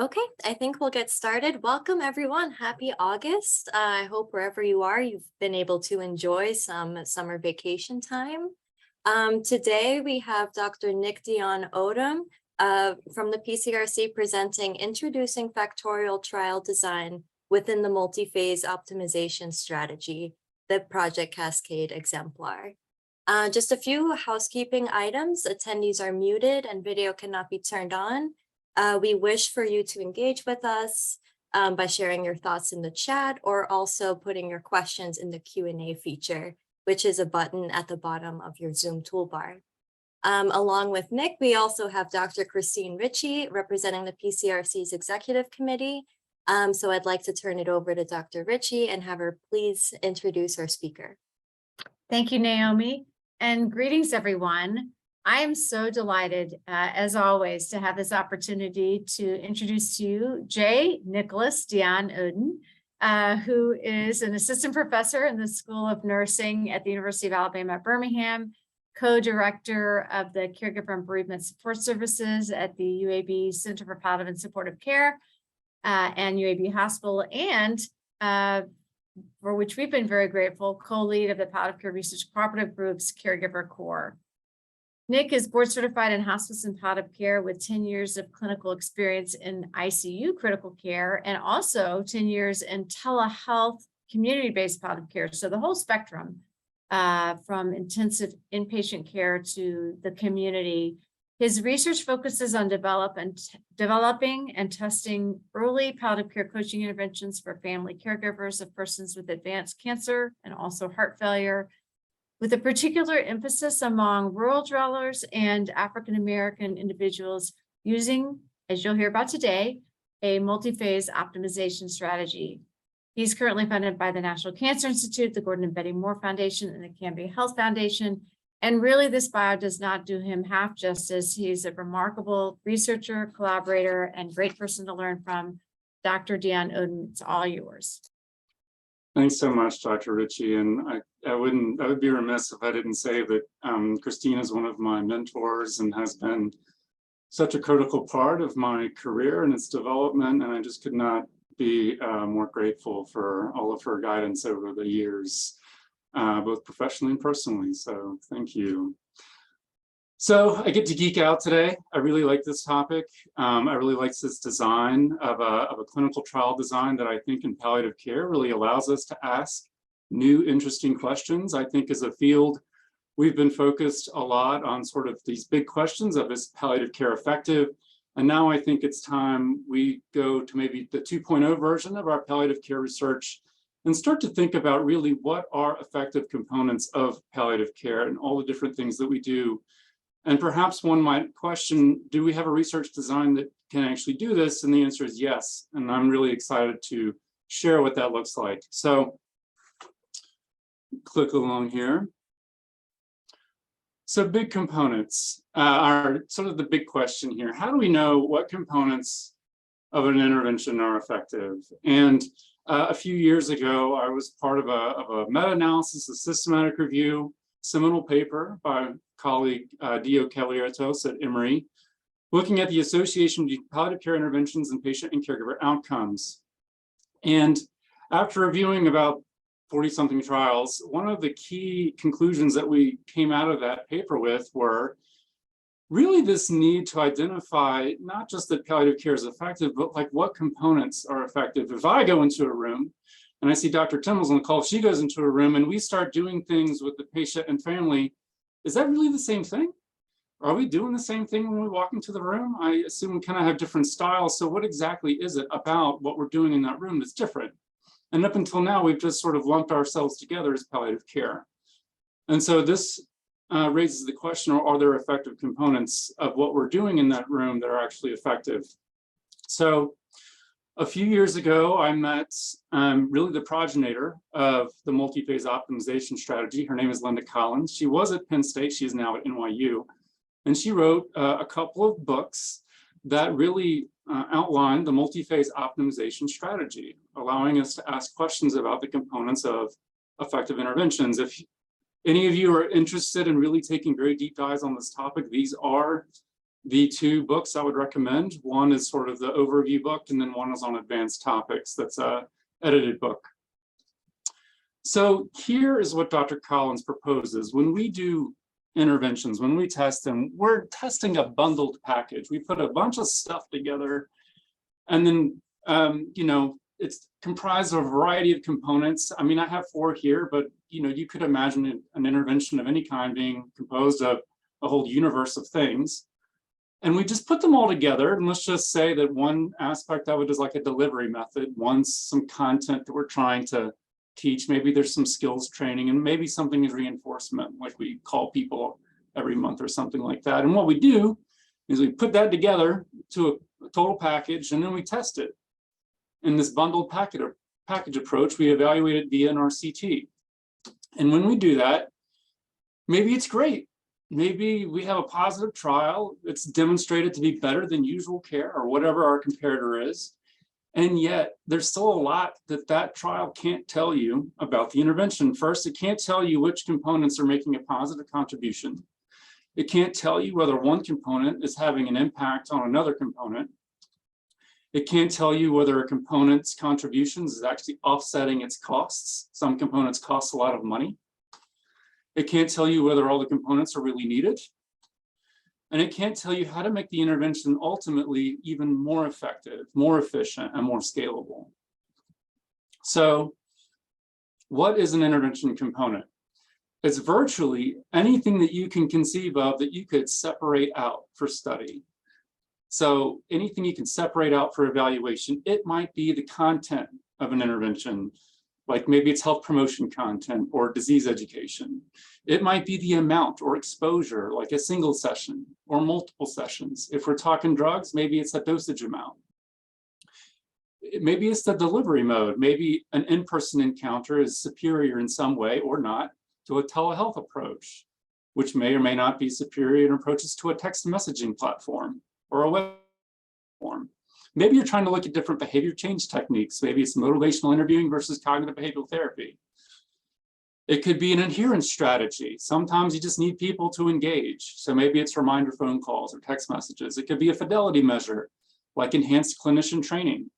Okay, I think we'll get started. Welcome, everyone. Happy August. I hope wherever you are, you've been able to enjoy some summer vacation time. Today, we have Dr. Nick Dionne-Odom from the PCRC presenting Introducing Factorial Trial Design within the Multi-Phase Optimization Strategy, the Project Cascade exemplar. Just a few housekeeping items. Attendees are muted and video cannot be turned on. We wish for you to engage with us by sharing your thoughts in the chat or also putting your questions in the Q&A feature, which is a button at the bottom of your Zoom toolbar. Along with Nick, we also have Dr. Christine Ritchie representing the PCRC's Executive Committee. So I'd like to turn it over to Dr. Ritchie and have her please introduce our speaker. Thank you, Naomi, and greetings, everyone. I am so delighted, as always, to have this opportunity to introduce to you J. Nicholas Dionne-Odom, who is an assistant professor in the School of Nursing at the University of Alabama at Birmingham, co-director of the Caregiver and Bereavement Support Services at the UAB Center for Palliative and Supportive Care and UAB Hospital, and for which we've been very grateful, co-lead of the Palliative Care Research Cooperative Group's Caregiver Core. Nick is board certified in hospice and palliative care with 10 years of clinical experience in ICU critical care and also 10 years in telehealth community-based palliative care. So the whole spectrum from intensive inpatient care to the community. His research focuses on developing and testing early palliative care coaching interventions for family caregivers of persons with advanced cancer and also heart failure, with a particular emphasis among rural dwellers and African-American individuals using, as you'll hear about today, a multi-phase optimization strategy. He's currently funded by the National Cancer Institute, the Gordon and Betty Moore Foundation, and the Canby Health Foundation. And really, this bio does not do him half justice. He's a remarkable researcher, collaborator, and great person to learn from. Dr. Dionne-Odom, it's all yours. Thanks so much, Dr. Ritchie. And I would be remiss if I didn't say that Christine is one of my mentors and has been such a critical part of my career and its development. And I just could not be more grateful for all of her guidance over the years, both professionally and personally. So thank you. So I get to geek out today. I really like this topic. I really like this design of a clinical trial design that I think in palliative care really allows us to ask new, interesting questions. I think as a field, we've been focused a lot on sort of these big questions of is palliative care effective? And now I think it's time we go to maybe the 2.0 version of our palliative care research and start to think about really what are effective components of palliative care and all the different things that we do. And perhaps one might question, do we have a research design that can actually do this? And the answer is yes. And I'm really excited to share what that looks like. So click along here. So big components are sort of the big question here. How do we know what components of an intervention are effective? And a few years ago, I was part of a meta-analysis, a systematic review, seminal paper by colleague Dio Kelly-Ratos at Emory, looking at the association between palliative care interventions and patient and caregiver outcomes. And after reviewing about 40-something trials, one of the key conclusions that we came out of that paper with were really this need to identify not just that palliative care is effective, but like what components are effective. If I go into a room and I see Dr. Timmels on the call, if she goes into a room and we start doing things with the patient and family, is that really the same thing? Are we doing the same thing when we walk into the room? I assume we kind of have different styles. So what exactly is it about what we're doing in that room that's different? And up until now, we've just sort of lumped ourselves together as palliative care. And so this raises the question, are there effective components of what we're doing in that room that are actually effective? So a few years ago, I met really the progenitor of the multi-phase optimization strategy. Her name is Linda Collins. She was at Penn State. She's now at NYU. And she wrote a couple of books that really outlined the multi-phase optimization strategy, allowing us to ask questions about the components of effective interventions. If any of you are interested in really taking very deep dives on this topic, these are the two books I would recommend. One is sort of the overview book, and then one is on advanced topics. That's a edited book. So here is what Dr. Collins proposes. When we do interventions, when we test them, we're testing a bundled package. We put a bunch of stuff together, and then, it's comprised of a variety of components. I mean, I have 4 here, but, you could imagine an intervention of any kind being composed of a whole universe of things. And we just put them all together. And let's just say that one aspect of it is like a delivery method. One's some content that we're trying to teach. Maybe there's some skills training, and maybe something is reinforcement, like we call people every month or something like that. And what we do is we put that together to a total package, and then we test it. In this bundled package approach, we evaluate it via an RCT. And when we do that, maybe it's great. Maybe we have a positive trial. It's demonstrated to be better than usual care or whatever our comparator is. And yet there's still a lot that trial can't tell you about the intervention. First, it can't tell you which components are making a positive contribution. It can't tell you whether one component is having an impact on another component. It can't tell you whether a component's contributions is actually offsetting its costs. Some components cost a lot of money. It can't tell you whether all the components are really needed. And it can't tell you how to make the intervention ultimately even more effective, more efficient, and more scalable. So what is an intervention component? It's virtually anything that you can conceive of that you could separate out for study. So anything you can separate out for evaluation. It might be the content of an intervention, like maybe it's health promotion content or disease education. It might be the amount or exposure, like a single session or multiple sessions. If we're talking drugs, maybe it's a dosage amount. Maybe it's the delivery mode. Maybe an in-person encounter is superior in some way or not to a telehealth approach, which may or may not be superior in approaches to a text messaging platform or a web platform. Maybe you're trying to look at different behavior change techniques. Maybe it's motivational interviewing versus cognitive behavioral therapy. It could be an adherence strategy. Sometimes you just need people to engage. So maybe it's reminder phone calls or text messages. It could be a fidelity measure, like enhanced clinician training.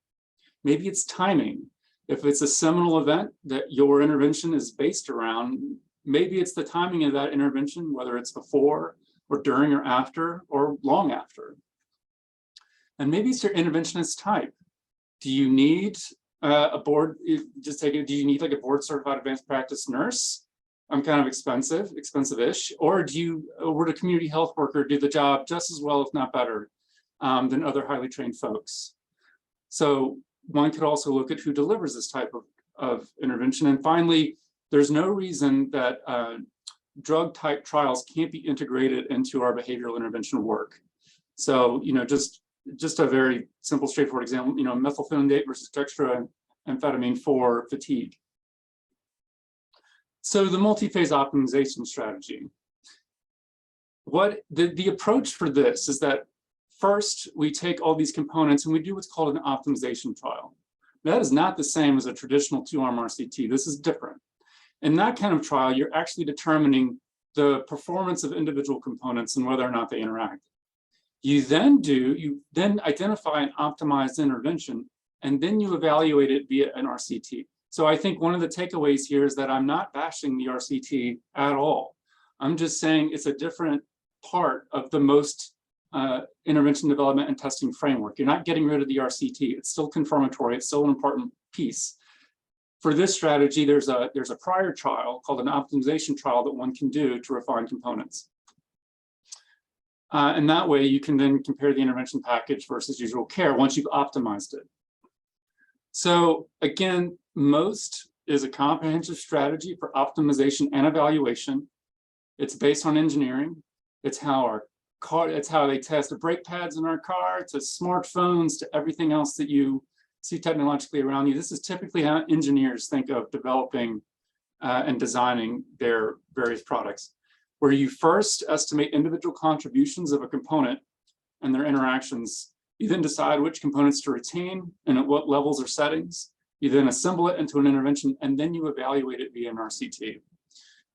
Maybe it's timing. If it's a seminal event that your intervention is based around, maybe it's the timing of that intervention, whether it's before or during or after or long after. And maybe it's your interventionist type. Do you need a board, do you need like a board certified advanced practice nurse? I'm kind of expensive-ish, or would a community health worker do the job just as well, if not better, than other highly trained folks? So one could also look at who delivers this type of intervention. And finally, there's no reason that drug type trials can't be integrated into our behavioral intervention work. So, just a very simple, straightforward example, methylphenidate versus dextroamphetamine for fatigue. So the multi-phase optimization strategy. What the approach for this is that first we take all these components and we do what's called an optimization trial. That is not the same as a traditional 2-arm RCT. This is different. In that kind of trial, you're actually determining the performance of individual components and whether or not they interact. You then identify an optimized intervention, and then you evaluate it via an RCT. So I think one of the takeaways here is that I'm not bashing the RCT at all. I'm just saying it's a different part of the most intervention development and testing framework. You're not getting rid of the RCT. It's still confirmatory. It's still an important piece. For this strategy, there's a prior trial called an optimization trial that one can do to refine components. And that way you can then compare the intervention package versus usual care once you've optimized it. So again, MOST is a comprehensive strategy for optimization and evaluation. It's based on engineering. It's how they test the brake pads in our car, to smartphones, to everything else that you see technologically around you. This is typically how engineers think of developing and designing their various products, where you first estimate individual contributions of a component and their interactions. You then decide which components to retain and at what levels or settings. You then assemble it into an intervention, and then you evaluate it via an RCT.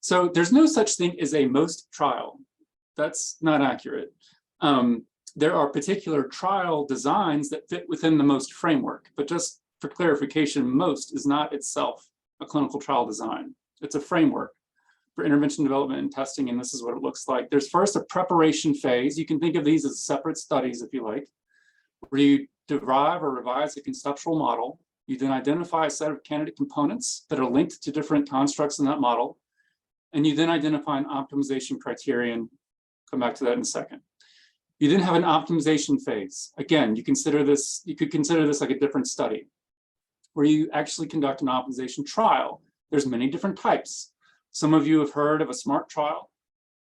So there's no such thing as a MOST trial. That's not accurate. there are particular trial designs that fit within the MOST framework, but just for clarification, MOST is not itself a clinical trial design. It's a framework for intervention development and testing, and this is what it looks like. There's first a preparation phase. You can think of these as separate studies, if you like, where you derive or revise a conceptual model. You then identify a set of candidate components that are linked to different constructs in that model, and you then identify an optimization criterion. Come back to that in a second. You then have an optimization phase. Again, you could consider this like a different study, where you actually conduct an optimization trial. There's many different types. Some of you have heard of a SMART trial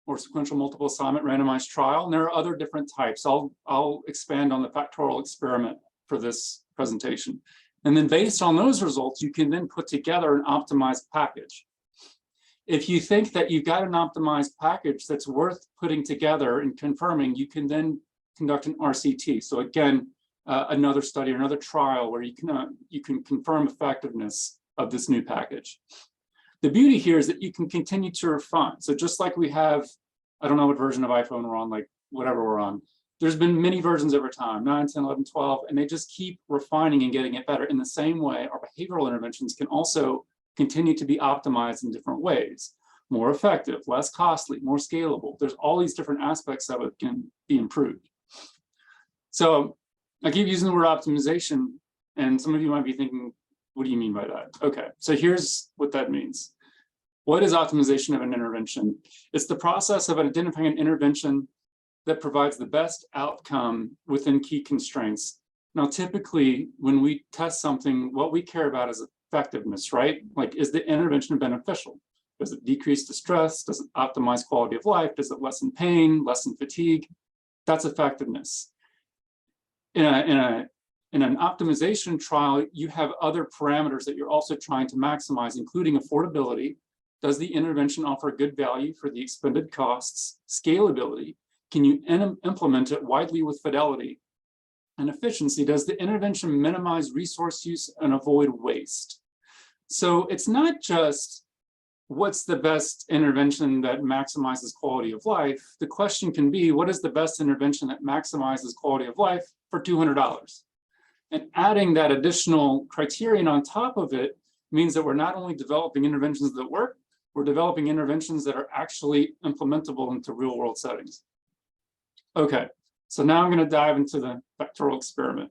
or sequential multiple assignment randomized trial, and there are other different types. I'll expand on the Factorial experiment for this presentation. And then based on those results, you can then put together an optimized package. If you think that you've got an optimized package that's worth putting together and confirming, you can then conduct an RCT. So again, another study, another trial where you can confirm effectiveness of this new package. The beauty here is that you can continue to refine. So just like we have, I don't know what version of iPhone we're on, like whatever we're on, there's been many versions over time, 9, 10, 11, 12, and they just keep refining and getting it better. In the same way, our behavioral interventions can also continue to be optimized in different ways, more effective, less costly, more scalable. There's all these different aspects of it can be improved. So I keep using the word optimization, and some of you might be thinking, what do you mean by that? Okay, so here's what that means. What is optimization of an intervention? It's the process of identifying an intervention that provides the best outcome within key constraints. Now, typically, when we test something, what we care about is effectiveness, right? Like, is the intervention beneficial? Does it decrease distress? Does it optimize quality of life? Does it lessen pain, lessen fatigue? That's effectiveness. In an optimization trial, you have other parameters that you're also trying to maximize, including affordability. Does the intervention offer good value for the expended costs? Scalability. Can you implement it widely with fidelity? And efficiency. Does the intervention minimize resource use and avoid waste? So it's not just what's the best intervention that maximizes quality of life. The question can be, what is the best intervention that maximizes quality of life for $200? And adding that additional criterion on top of it means that we're not only developing interventions that work, we're developing interventions that are actually implementable into real world settings. Okay, so now I'm going to dive into the Factorial experiment.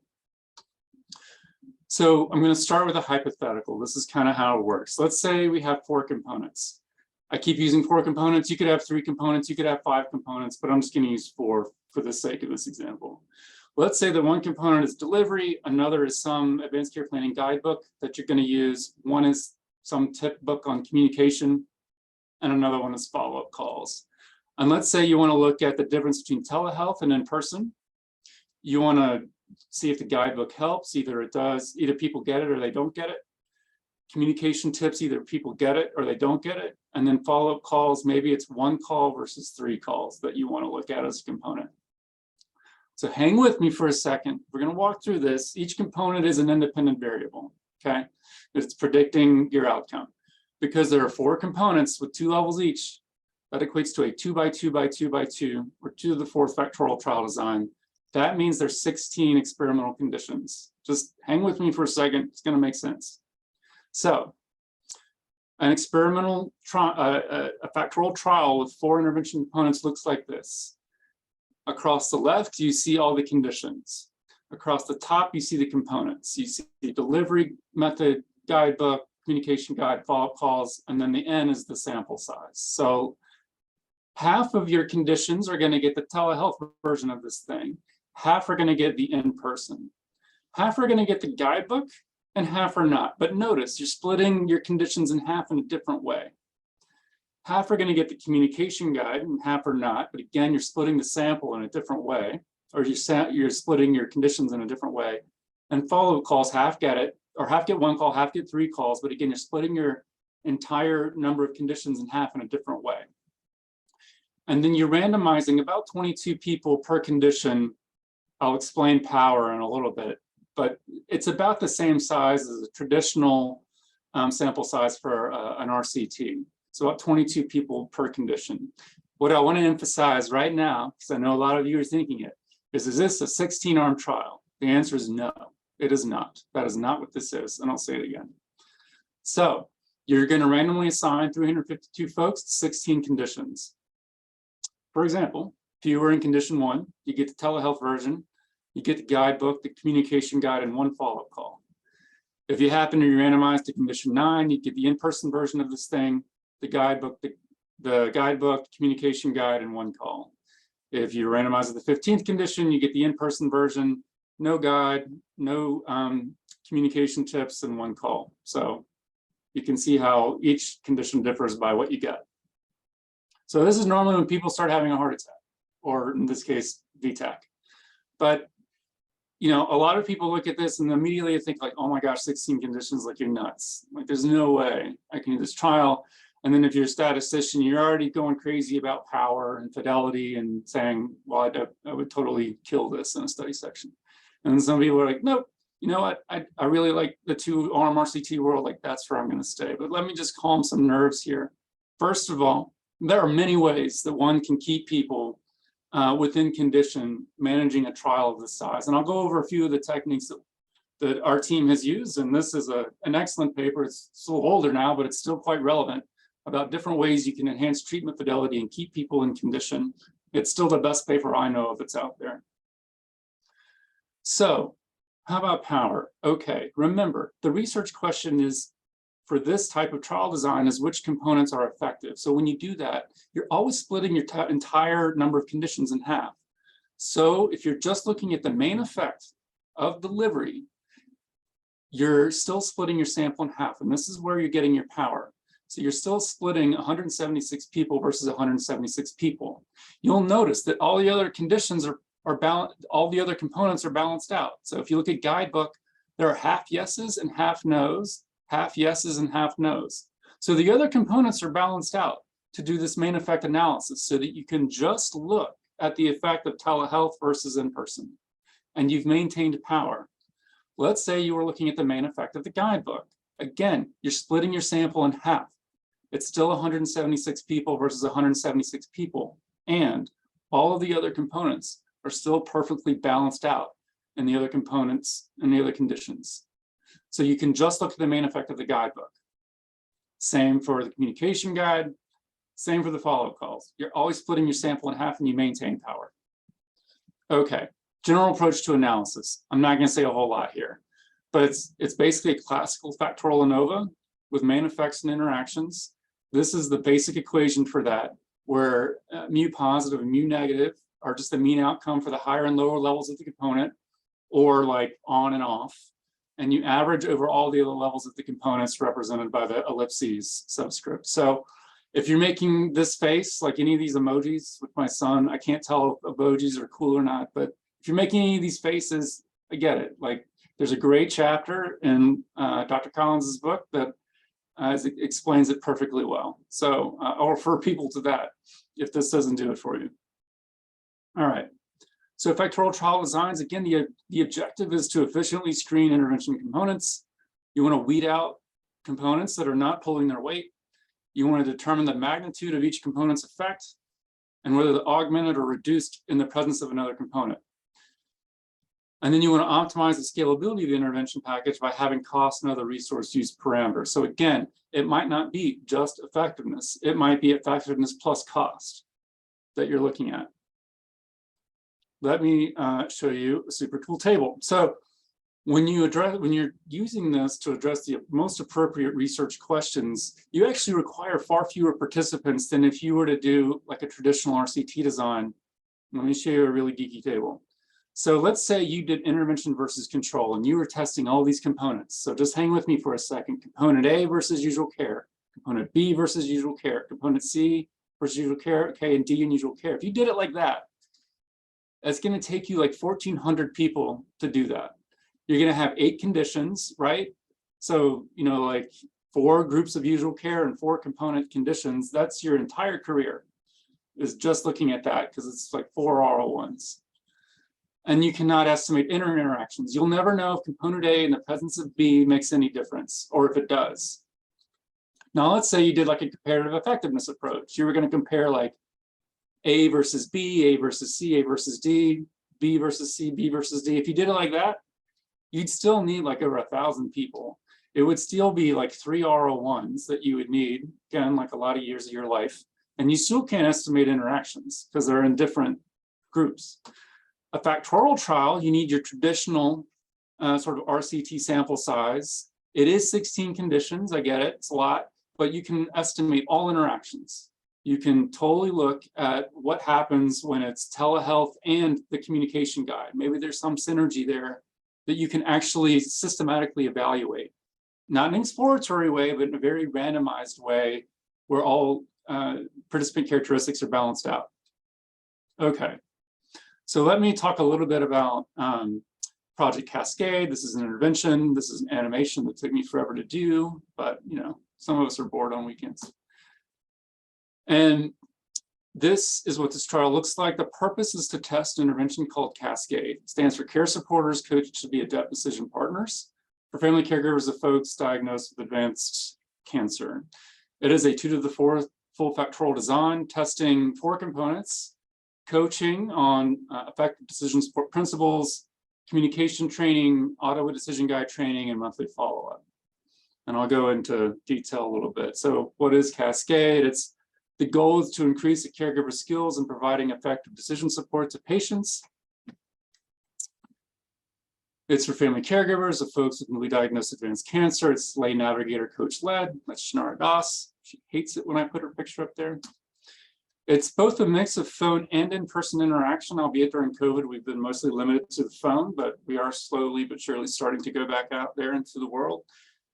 So I'm going to start with a hypothetical. This is kind of how it works. Let's say we have 4 components. I keep using 4 components. You could have 3 components. You could have 5 components, but I'm just going to use 4 for the sake of this example. Let's say that one component is delivery, another is some advanced care planning guidebook that you're going to use. One is some tip book on communication, and another one is follow-up calls. And let's say you want to look at the difference between telehealth and in-person. You want to see if the guidebook helps. Either it does, either people get it or they don't get it. Communication tips, either people get it or they don't get it. And then follow-up calls, maybe it's 1 call versus 3 calls that you want to look at as a component. So hang with me for a second. We're going to walk through this. Each component is an independent variable, okay? It's predicting your outcome. Because there are 4 components with 2 levels each, that equates to a 2 by 2 by 2 by 2, or 2 to the 4th Factorial trial design. That means there's 16 experimental conditions. Just hang with me for a second. It's going to make sense. So an experimental a Factorial trial with 4 intervention components looks like this. Across the left, you see all the conditions. Across the top, you see the components. You see the delivery method, guidebook, communication guide, follow-up calls, and then the N is the sample size. So half of your conditions are going to get the telehealth version of this thing. Half are going to get the in-person. Half are going to get the guidebook, and half are not. But notice, you're splitting your conditions in half in a different way. Half are going to get the communication guide, and half are not. But again, you're splitting the sample in a different way, or you're splitting your conditions in a different way. And follow-up calls, half get it, or half get 1 call, half get 3 calls. But again, you're splitting your entire number of conditions in half in a different way. And then you're randomizing about 22 people per condition. I'll explain power in a little bit, but it's about the same size as a traditional sample size for an RCT. So about 22 people per condition. What I want to emphasize right now, because I know a lot of you are thinking it, Is this a 16-arm trial? The answer is no, it is not. That is not what this is, and I'll say it again. So you're going to randomly assign 352 folks to 16 conditions. For example, if you were in condition 1, you get the telehealth version, you get the guidebook, the communication guide, and 1 follow-up call. If you happen to be randomized to condition 9, you get the in-person version of this thing, the guidebook, the guidebook, communication guide, and 1 call. If you randomize to the 15th condition, you get the in-person version, no guide, no communication tips, and 1 call. So you can see how each condition differs by what you get. So this is normally when people start having a heart attack, or in this case, VTAC. But you know, a lot of people look at this and immediately think like, oh my gosh, 16 conditions, like you're nuts. Like there's no way I can do this trial. And then if you're a statistician, you're already going crazy about power and fidelity and saying, well, I would totally kill this in a study section. And then some people are like, nope, you know what? I really like the 2-arm RCT world, like that's where I'm going to stay. But let me just calm some nerves here. First of all, there are many ways that one can keep people within condition managing a trial of this size. And I'll go over a few of the techniques that our team has used. And this is an excellent paper. It's a little older now, but it's still quite relevant about different ways you can enhance treatment fidelity and keep people in condition. It's still the best paper I know of that's out there. So how about power? Okay, remember, the research question is for this type of trial design is which components are effective. So when you do that, you're always splitting your entire number of conditions in half. So if you're just looking at the main effect of delivery, you're still splitting your sample in half. And this is where you're getting your power. So you're still splitting 176 people versus 176 people. You'll notice that all the other conditions are balanced, all the other components are balanced out. So if you look at guidebook, there are half yeses and half nos, half yeses and half nos. So the other components are balanced out to do this main effect analysis so that you can just look at the effect of telehealth versus in-person, and you've maintained power. Let's say you were looking at the main effect of the guidebook. Again, you're splitting your sample in half. It's still 176 people versus 176 people, and all of the other components are still perfectly balanced out in the other components and the other conditions. So you can just look at the main effect of the guidebook. Same for the communication guide, same for the follow-up calls. You're always splitting your sample in half and you maintain power. Okay, general approach to analysis. I'm not going to say a whole lot here, but it's basically a classical factorial ANOVA with main effects and interactions. This is the basic equation for that, where mu positive and mu negative are just the mean outcome for the higher and lower levels of the component, or like on and off. And you average over all the other levels of the components represented by the ellipses subscript. So if you're making this face, like any of these emojis with my son, I can't tell if emojis are cool or not, but if you're making any of these faces, I get it. Like there's a great chapter in Dr. Collins's book that explains it perfectly well. So I'll refer people to that if this doesn't do it for you. All right. So factorial trial designs, again, the objective is to efficiently screen intervention components. You want to weed out components that are not pulling their weight. You want to determine the magnitude of each component's effect and whether they're augmented or reduced in the presence of another component. And then you want to optimize the scalability of the intervention package by having cost and other resource use parameters. So again, it might not be just effectiveness. It might be effectiveness plus cost that you're looking at. Let me show you a super cool table. So when you're using this to address the most appropriate research questions, you actually require far fewer participants than if you were to do like a traditional RCT design. Let me show you a really geeky table. So let's say you did intervention versus control and you were testing all these components. So just hang with me for a second. Component A versus usual care, component B versus usual care, component C versus usual care, okay, and D and usual care. If you did it like that, it's going to take you like 1,400 people to do that. You're going to have 8 conditions, right? So, you know, like 4 groups of usual care and 4 component conditions. That's your entire career is just looking at that because it's like 4 R01s. And you cannot estimate interactions. You'll never know if component A in the presence of B makes any difference or if it does. Now, let's say you did like a comparative effectiveness approach. You were going to compare like A versus B, A versus C, A versus D. B versus C, B versus D. If you did it like that, you'd still need like over 1,000 people. It would still be like 3 R01s that you would need, again, like a lot of years of your life. And you still can't estimate interactions because they're in different groups. A factorial trial, you need your traditional sort of RCT sample size. It is 16 conditions, I get it, it's a lot, but you can estimate all interactions. You can totally look at what happens when it's telehealth and the communication guide. Maybe there's some synergy there that you can actually systematically evaluate. Not in an exploratory way, but in a very randomized way where all participant characteristics are balanced out. Okay, so let me talk a little bit about Project Cascade. This is an intervention. This is an animation that took me forever to do, but you know, some of us are bored on weekends. And this is what this trial looks like. The purpose is to test an intervention called CASCADE. It stands for Care Supporters Coached to be Adept Decision Partners for family caregivers of folks diagnosed with advanced cancer. It is a 2 to the 4th full factorial design, testing 4 components: coaching on effective decision support principles, communication training, auto decision guide training, and monthly follow-up. And I'll go into detail a little bit. So what is Cascade? The goal is to increase the caregiver skills in providing effective decision support to patients. It's for family caregivers of folks with newly diagnosed advanced cancer. It's lay navigator coach led. That's Shanara Das. She hates it when I put her picture up there. It's both a mix of phone and in-person interaction, albeit during COVID, we've been mostly limited to the phone, but we are slowly but surely starting to go back out there into the world.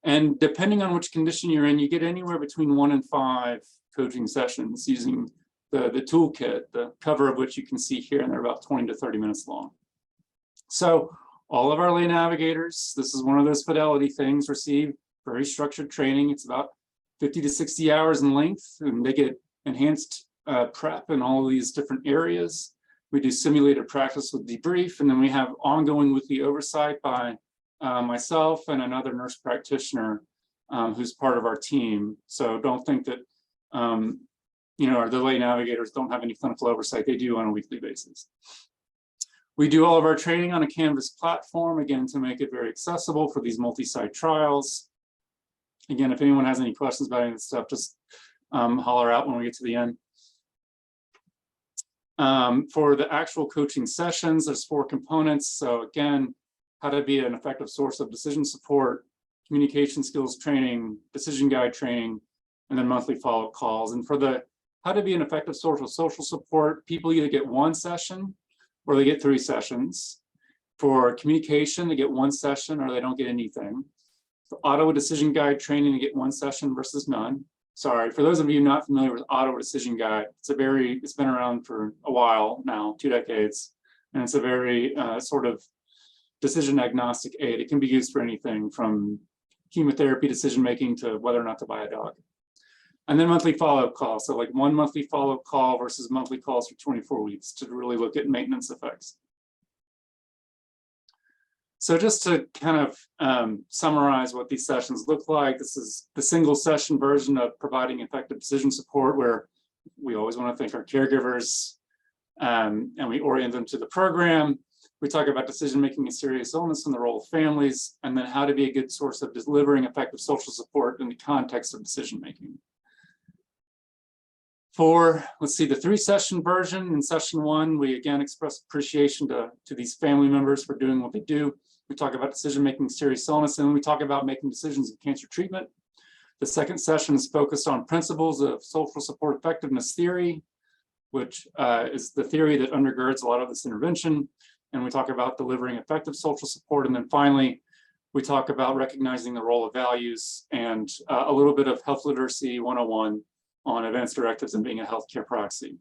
And depending on which condition you're in, you get anywhere between 1 and 5 coaching sessions using the toolkit, the cover of which you can see here, and they're about 20 to 30 minutes long. So all of our lay navigators, this is one of those fidelity things, receive very structured training. It's about 50 to 60 hours in length, and they get enhanced prep in all of these different areas. We do simulated practice with debrief, and then we have ongoing weekly oversight by myself and another nurse practitioner who's part of our team. So don't think that you know, our lay navigators don't have any clinical oversight. They do on a weekly basis. We do all of our training on a Canvas platform, again, to make it very accessible for these multi-site trials. Again, if anyone has any questions about any of this stuff, just holler out when we get to the end. For the actual coaching sessions, there's 4 components. So again, how to be an effective source of decision support, communication skills training, decision guide training, and then monthly follow-up calls. And for the how to be an effective source of social support, people either get 1 session or they get 3 sessions. For communication, they get 1 session or they don't get anything. For auto decision guide training, they get 1 session versus none. Sorry, for those of you not familiar with auto decision guide, it's been around for a while now, 2 decades, and it's a very sort of decision agnostic aid. It can be used for anything from chemotherapy decision making to whether or not to buy a dog. And then monthly follow-up calls. So like 1 monthly follow-up call versus monthly calls for 24 weeks to really look at maintenance effects. So just to kind of summarize what these sessions look like, this is the single session version of providing effective decision support, where we always want to thank our caregivers and we orient them to the program. We talk about decision-making and serious illness and the role of families, and then how to be a good source of delivering effective social support in the context of decision-making. For, let's see, the 3-session version, in session 1, we again express appreciation to these family members for doing what they do. We talk about decision-making, serious illness, and then we talk about making decisions in cancer treatment. The 2nd session is focused on principles of social support effectiveness theory, which is the theory that undergirds a lot of this intervention. And we talk about delivering effective social support. And then finally, we talk about recognizing the role of values and a little bit of health literacy 101 on advanced directives and being a healthcare proxy.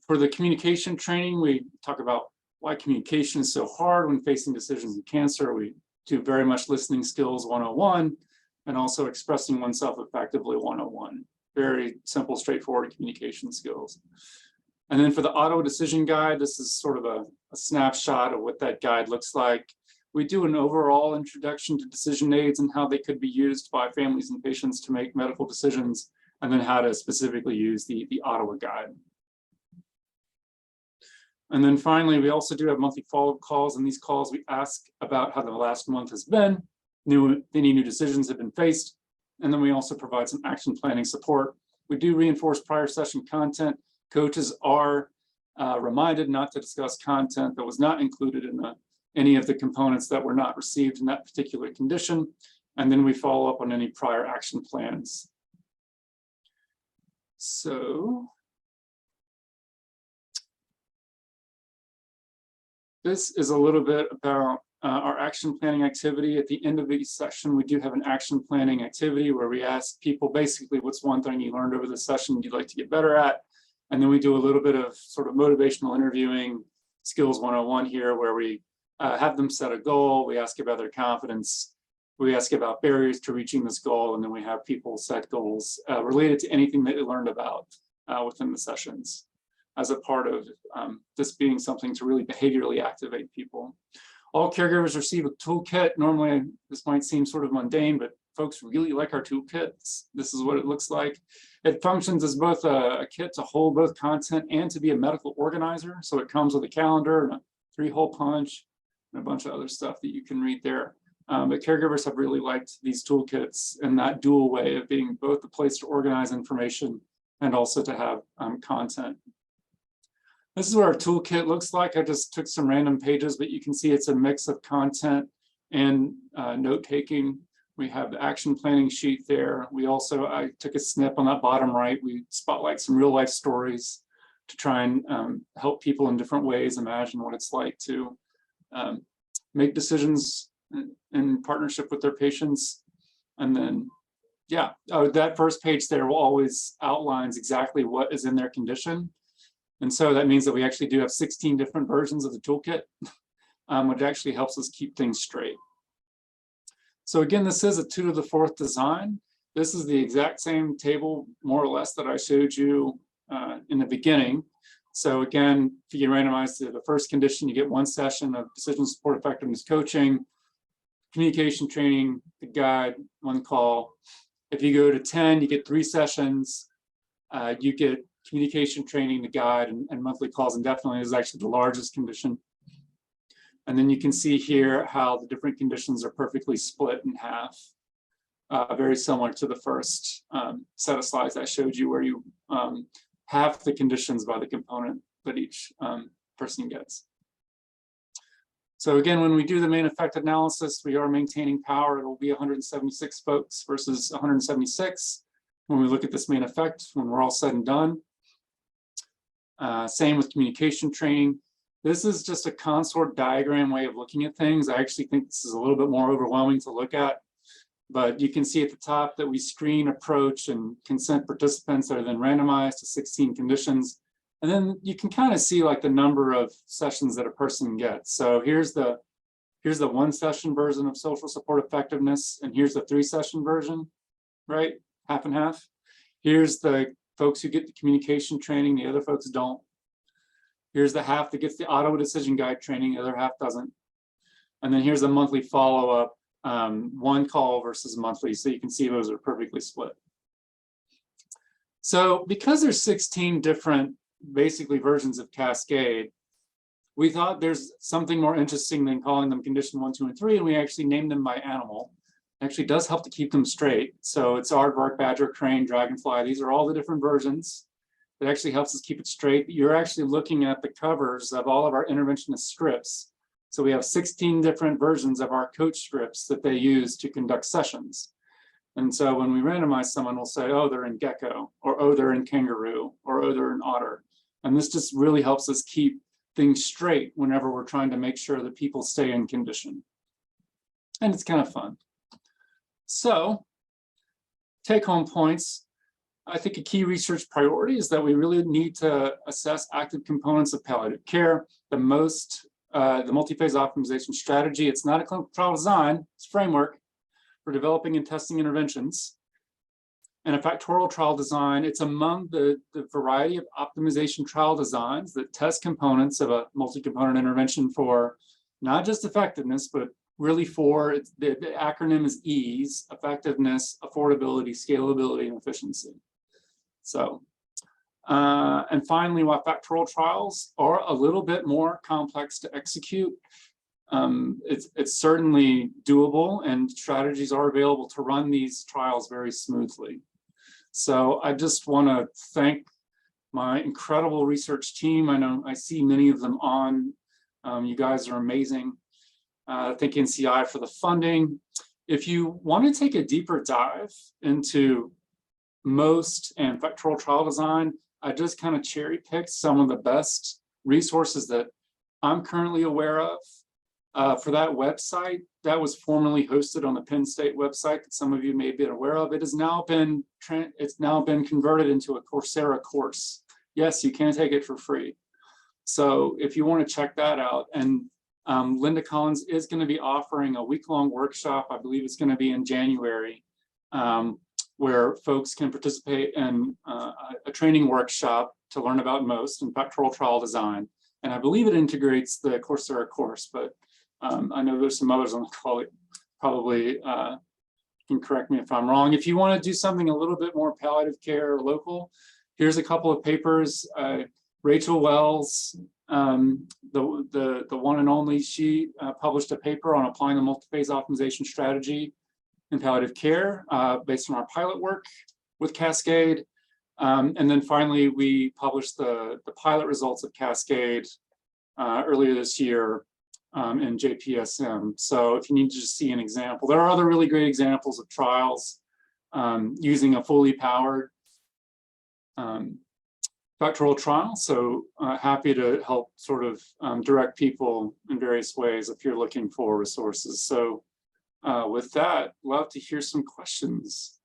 For the communication training, we talk about why communication is so hard when facing decisions in cancer. We do very much listening skills 101 and also expressing oneself effectively 101. Very simple, straightforward communication skills. And then for the auto decision guide, this is sort of a snapshot of what that guide looks like. We do an overall introduction to decision aids and how they could be used by families and patients to make medical decisions, and then how to specifically use the Ottawa guide. And then finally, we also do have monthly follow-up calls. And these calls, we ask about how the last month has been, any new decisions have been faced. And then we also provide some action planning support. We do reinforce prior session content. Coaches are reminded not to discuss content that was not included in any of the components that were not received in that particular condition. And then we follow up on any prior action plans. So this is a little bit about our action planning activity. At the end of each session, we do have an action planning activity where we ask people basically what's one thing you learned over the session you'd like to get better at. And then we do a little bit of sort of motivational interviewing, skills 101 here, where we have them set a goal. We ask about their confidence. We ask about barriers to reaching this goal. And then we have people set goals related to anything that they learned about within the sessions, as a part of this being something to really behaviorally activate people. All caregivers receive a toolkit. Normally, this might seem sort of mundane, but folks really like our toolkits. This is what it looks like. It functions as both a kit to hold both content and to be a medical organizer. So it comes with a calendar and a 3-hole punch and a bunch of other stuff that you can read there. But caregivers have really liked these toolkits and that dual way of being both a place to organize information and also to have content. This is what our toolkit looks like. I just took some random pages, but you can see it's a mix of content and note-taking. We have the action planning sheet there. We also, I took a snip on that bottom right. We spotlight some real life stories to try and help people in different ways imagine what it's like to make decisions in partnership with their patients. And then, yeah, that first page there will always outlines exactly what is in their condition. And so that means that we actually do have 16 different versions of the toolkit, which actually helps us keep things straight. So again, this is a 2 to the 4th design. This is the exact same table, more or less, that I showed you in the beginning. So again, if you get randomized to the first condition, you get 1 session of decision support effectiveness coaching, communication training, the guide, 1 call. If you go to 10, you get 3 sessions. You get communication training, the guide, and monthly calls indefinitely is actually the largest condition. And then you can see here how the different conditions are perfectly split in half, very similar to the first set of slides I showed you, where you half the conditions by the component that each person gets. So again, when we do the main effect analysis, we are maintaining power. It will be 176 folks versus 176 when we look at this main effect, when we're all said and done. Same with communication training. This is just a consort diagram way of looking at things. I actually think this is a little bit more overwhelming to look at, but you can see at the top that we screen, approach, and consent participants that are then randomized to 16 conditions. And then you can kind of see like the number of sessions that a person gets. So here's the 1 session version of social support effectiveness, and here's the 3 session version, right? Half and half. Here's the folks who get the communication training, the other folks don't. Here's the half that gets the auto decision guide training, the other half doesn't. And then here's a monthly follow-up, 1 call versus monthly. So you can see those are perfectly split. So because there's 16 different basically versions of Cascade, we thought there's something more interesting than calling them condition 1, 2, and 3, and we actually named them by animal. It actually does help to keep them straight. So it's aardvark, badger, crane, dragonfly. These are all the different versions. It actually helps us keep it straight. You're actually looking at the covers of all of our interventionist scripts. So we have 16 different versions of our coach scripts that they use to conduct sessions. And so when we randomize someone, we'll say, oh, they're in gecko, or oh, they're in kangaroo, or oh, they're in otter. And this just really helps us keep things straight whenever we're trying to make sure that people stay in condition. And it's kind of fun. So take-home points. I think a key research priority is that we really need to assess active components of palliative care. The multi-phase optimization strategy, it's not a clinical trial design, it's a framework for developing and testing interventions. And a factorial trial design, it's among the variety of optimization trial designs that test components of a multi-component intervention for not just effectiveness, but really for, the acronym is EASE, effectiveness, affordability, scalability, and efficiency. So And finally, while factorial trials are a little bit more complex to execute, it's certainly doable, and strategies are available to run these trials very smoothly. So I just want to thank my incredible research team. I know I see many of them on. You guys are amazing. Thank NCI for the funding. If you want to take a deeper dive into MOST and factorial trial design, I just kind of cherry picked some of the best resources that I'm currently aware of. For that website that was formerly hosted on the Penn State website that some of you may be aware of, it has now been converted into a Coursera course. Yes, you can take it for free. So if you want to check that out, and Linda Collins is going to be offering a week-long workshop. I believe it's going to be in January, where folks can participate in a training workshop to learn about MOST and factorial trial design. And I believe it integrates the Coursera course, but I know there's some others on the call that probably can correct me if I'm wrong. If you want to do something a little bit more palliative care or local, here's a couple of papers. Rachel Wells, the one and only, she published a paper on applying the multi-phase optimization strategy in palliative care based on our pilot work with CASCADE. And then finally, we published the pilot results of CASCADE earlier this year in JPSM. So if you need to just see an example, there are other really great examples of trials using a fully powered factorial trial. So happy to help sort of direct people in various ways if you're looking for resources. So with that, love to hear some questions.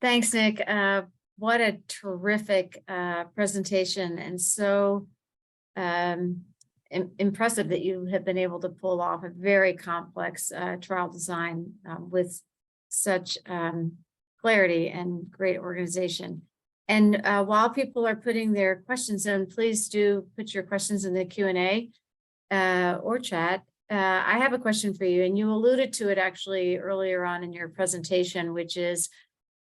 Thanks, Nick. What a terrific presentation, and so impressive that you have been able to pull off a very complex trial design with such clarity and great organization. And while people are putting their questions in, please do put your questions in the Q&A or chat. I have a question for you, and you alluded to it actually earlier on in your presentation, which is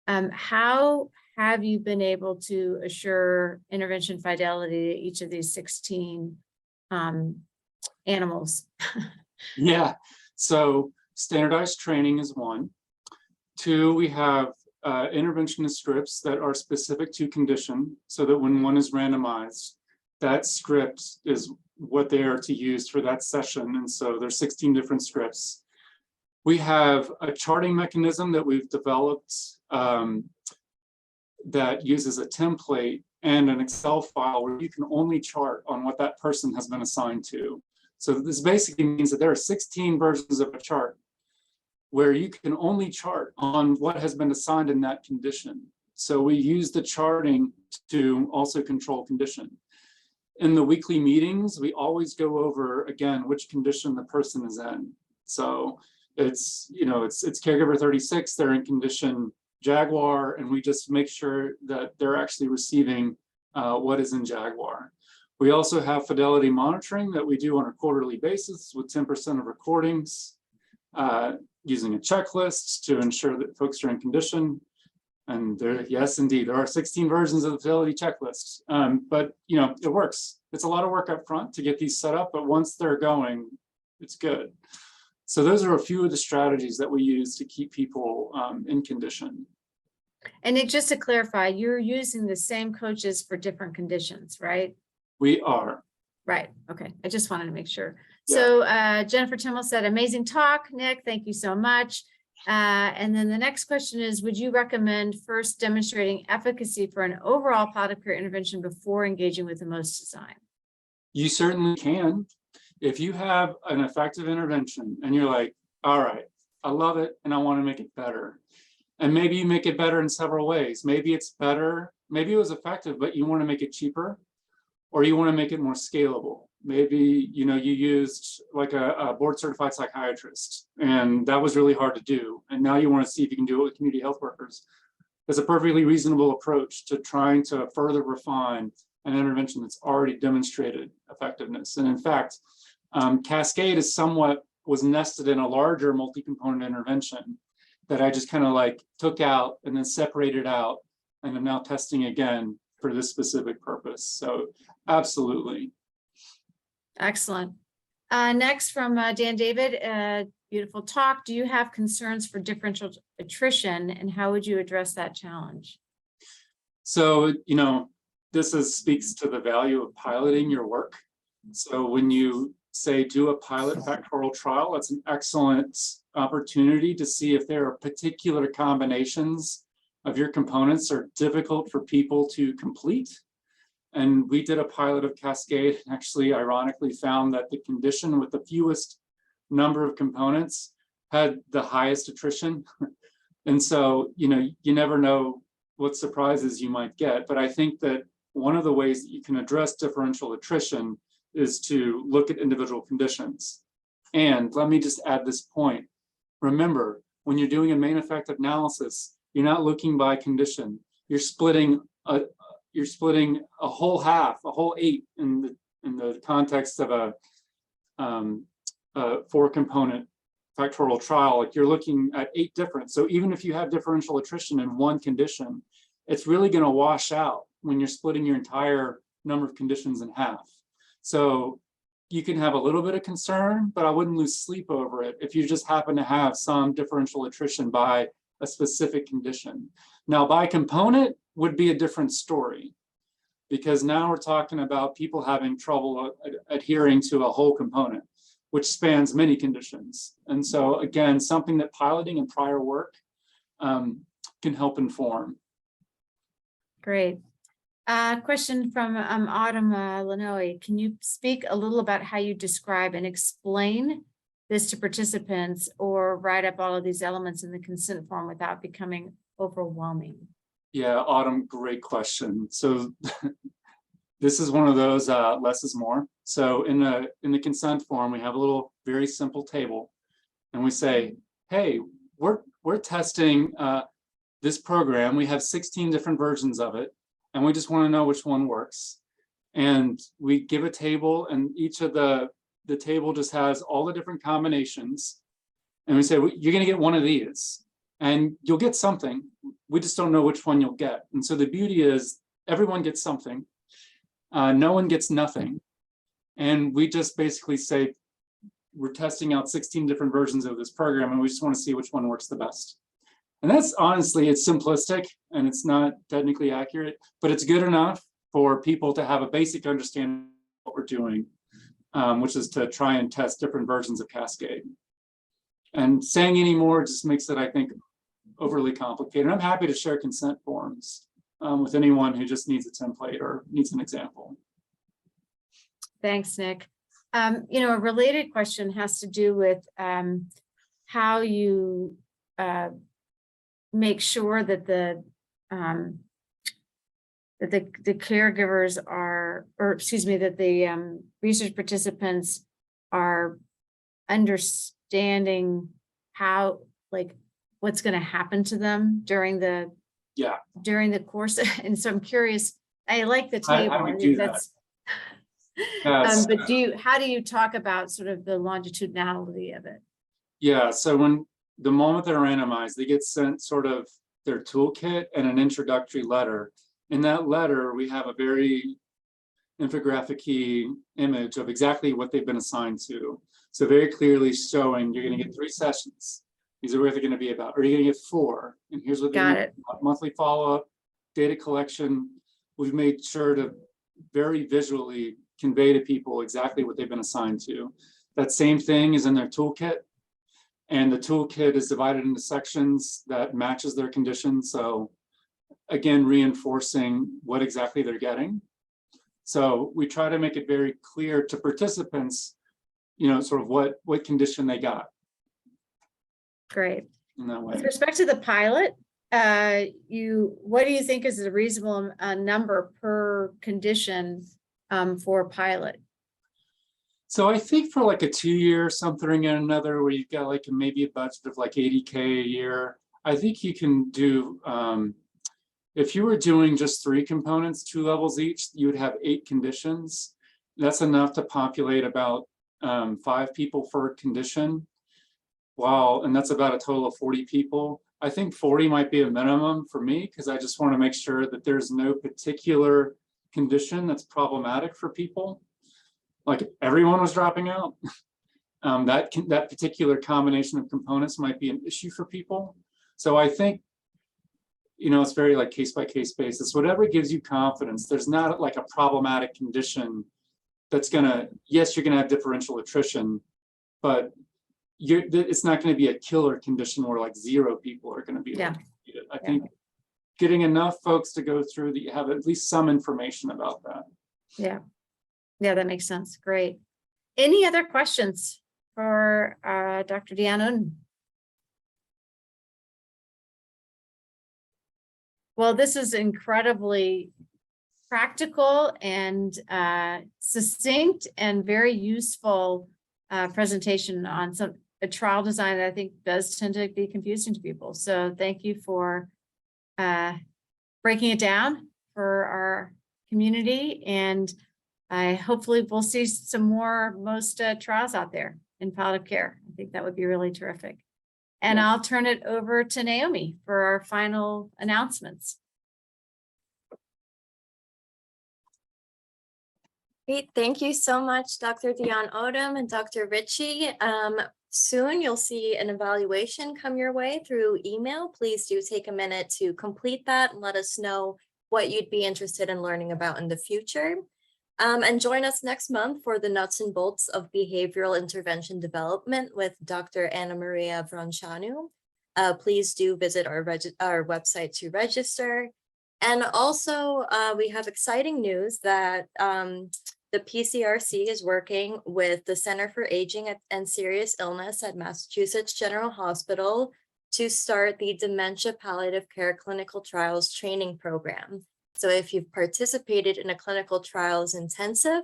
how have you been able to assure intervention fidelity to each of these 16 animals? Yeah, so standardized training is one. Two, we have interventionist scripts that are specific to condition, so that when one is randomized, that script is what they are to use for that session. And so there's 16 different scripts. We have a charting mechanism that we've developed that uses a template and an Excel file where you can only chart on what that person has been assigned to. So this basically means that there are 16 versions of a chart where you can only chart on what has been assigned in that condition. So we use the charting to also control condition. In the weekly meetings, we always go over, again, which condition the person is in. So it's caregiver 36, they're in condition Jaguar, and we just make sure that they're actually receiving what is in Jaguar. We also have fidelity monitoring that we do on a quarterly basis with 10% of recordings, using a checklist to ensure that folks are in condition. And there, yes, indeed, there are 16 versions of the fidelity checklist, but it works. It's a lot of work up front to get these set up, but once they're going, it's good. So those are a few of the strategies that we use to keep people in condition. And Nick, just to clarify, you're using the same coaches for different conditions, right? We are. Right. Okay. I just wanted to make sure. Yeah. So Jennifer Timmel said, amazing talk, Nick. Thank you so much. And then the next question is, would you recommend first demonstrating efficacy for an overall palliative care intervention before engaging with the MOST design? You certainly can. If you have an effective intervention and you're like, all right, I love it and I want to make it better. And maybe you make it better in several ways. Maybe it's better, maybe it was effective, but you want to make it cheaper, or you want to make it more scalable. Maybe you used like a board certified psychiatrist and that was really hard to do. And now you want to see if you can do it with community health workers. It's a perfectly reasonable approach to trying to further refine an intervention that's already demonstrated effectiveness. And in fact, CASCADE was nested in a larger multi-component intervention that I just kind of like took out and then separated out and I'm now testing again for this specific purpose. So absolutely. Excellent. Next from Dan David, beautiful talk. Do you have concerns for differential attrition, and how would you address that challenge? So, this speaks to the value of piloting your work. So when you say do a pilot factorial trial, that's an excellent opportunity to see if there are particular combinations of your components are difficult for people to complete. And we did a pilot of Cascade, and actually ironically found that the condition with the fewest number of components had the highest attrition. And so, you never know what surprises you might get. But I think that one of the ways that you can address differential attrition is to look at individual conditions. And let me just add this point. Remember, when you're doing a main effective analysis, you're not looking by condition. You're splitting a whole half, a whole 8 in the context of a 4-component factorial trial. Like, you're looking at 8 different. So even if you have differential attrition in one condition, it's really going to wash out when you're splitting your entire number of conditions in half. So you can have a little bit of concern, but I wouldn't lose sleep over it if you just happen to have some differential attrition by a specific condition. Now, by component would be a different story, because now we're talking about people having trouble adhering to a whole component, which spans many conditions. And so again, something that piloting and prior work can help inform. Great. Question from Autumn Lanoe. Can you speak a little about how you describe and explain this to participants, or write up all of these elements in the consent form without becoming overwhelming? Yeah, Autumn, great question. So this is one of those less is more. So in the consent form, we have a little very simple table, and we say, hey, we're testing this program. We have 16 different versions of it, and we just want to know which one works. And we give a table, and each of the table just has all the different combinations. And we say, you're going to get one of these, and you'll get something. We just don't know which one you'll get. And so the beauty is everyone gets something. No one gets nothing. And we just basically say, we're testing out 16 different versions of this program, and we just want to see which one works the best. And that's honestly, it's simplistic and it's not technically accurate, but it's good enough for people to have a basic understanding of what we're doing, which is to try and test different versions of Cascade. And saying any more just makes it, I think, overly complicated. I'm happy to share consent forms with anyone who just needs a template or needs an example. Thanks, Nick. A related question has to do with how you make sure that the caregivers are, or excuse me, that the research participants are understanding how, like, what's going to happen to them during the course. And so I'm curious, I like the table. I would do that. But how do you talk about sort of the longitudinality of it? Yeah, so when the moment they're randomized, they get sent sort of their toolkit and an introductory letter. In that letter, we have a very infographic-y image of exactly what they've been assigned to. So very clearly showing you're going to get 3 sessions. These are what they're going to be about. Or you're going to get 4. And here's what they're going to be: monthly follow-up, data collection. We've made sure to very visually convey to people exactly what they've been assigned to. That same thing is in their toolkit. And the toolkit is divided into sections that matches their conditions. So again, reinforcing what exactly they're getting. So we try to make it very clear to participants, sort of what condition they got. Great. In that way. With respect to the pilot, what do you think is a reasonable number per condition for a pilot? So I think for like a 2-year something and another, where you've got like maybe a budget of like 80K a year, I think you can do, if you were doing just 3 components, 2 levels each, you would have 8 conditions. That's enough to populate about 5 people per condition. Wow, and that's about a total of 40 people. I think 40 might be a minimum for me, because I just want to make sure that there's no particular condition that's problematic for people. Like if everyone was dropping out, that particular combination of components might be an issue for people. So I think, you know, it's very like case by case basis. Whatever gives you confidence, there's not like a problematic condition that's gonna, yes, you're gonna have differential attrition, but it's not going to be a killer condition where like 0 people are going to be able to complete it. I think getting enough folks to go through that you have at least some information about that. Yeah, that makes sense. Great. Any other questions for Dr. Dionne-Odom? Well, this is incredibly practical and succinct and very useful presentation on a trial design that I think does tend to be confusing to people. So thank you for breaking it down for our community, and hopefully we'll see some more most trials out there in palliative care. I think that would be really terrific. And I'll turn it over to Naomi for our final announcements. Great, thank you so much, Dr. Dionne-Odom and Dr. Ritchie. Soon you'll see an evaluation come your way through email. Please do take a minute to complete that and let us know what you'd be interested in learning about in the future. And join us next month for the nuts and bolts of behavioral intervention development with Dr. Anna Maria Vronchanu. Please do visit our website to register. And also, we have exciting news that the PCRC is working with the Center for Aging and Serious Illness at Massachusetts General Hospital to start the Dementia Palliative Care Clinical Trials Training Program. So if you've participated in a clinical trials intensive,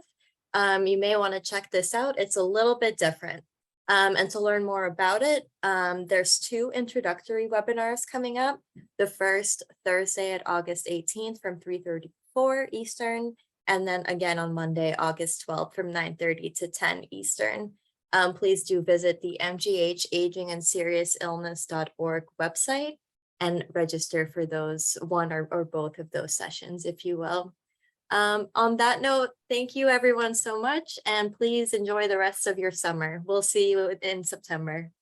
you may want to check this out. It's a little bit different. And to learn more about it, there's 2 introductory webinars coming up. The first Thursday at August 18th from 3:34 Eastern, and then again on Monday, August 12th from 9:30 to 10 Eastern. Please do visit the MGH Aging and Serious Illness.org website and register for those one or both of those sessions, if you will. On that note, thank you everyone so much, and please enjoy the rest of your summer. We'll see you in September.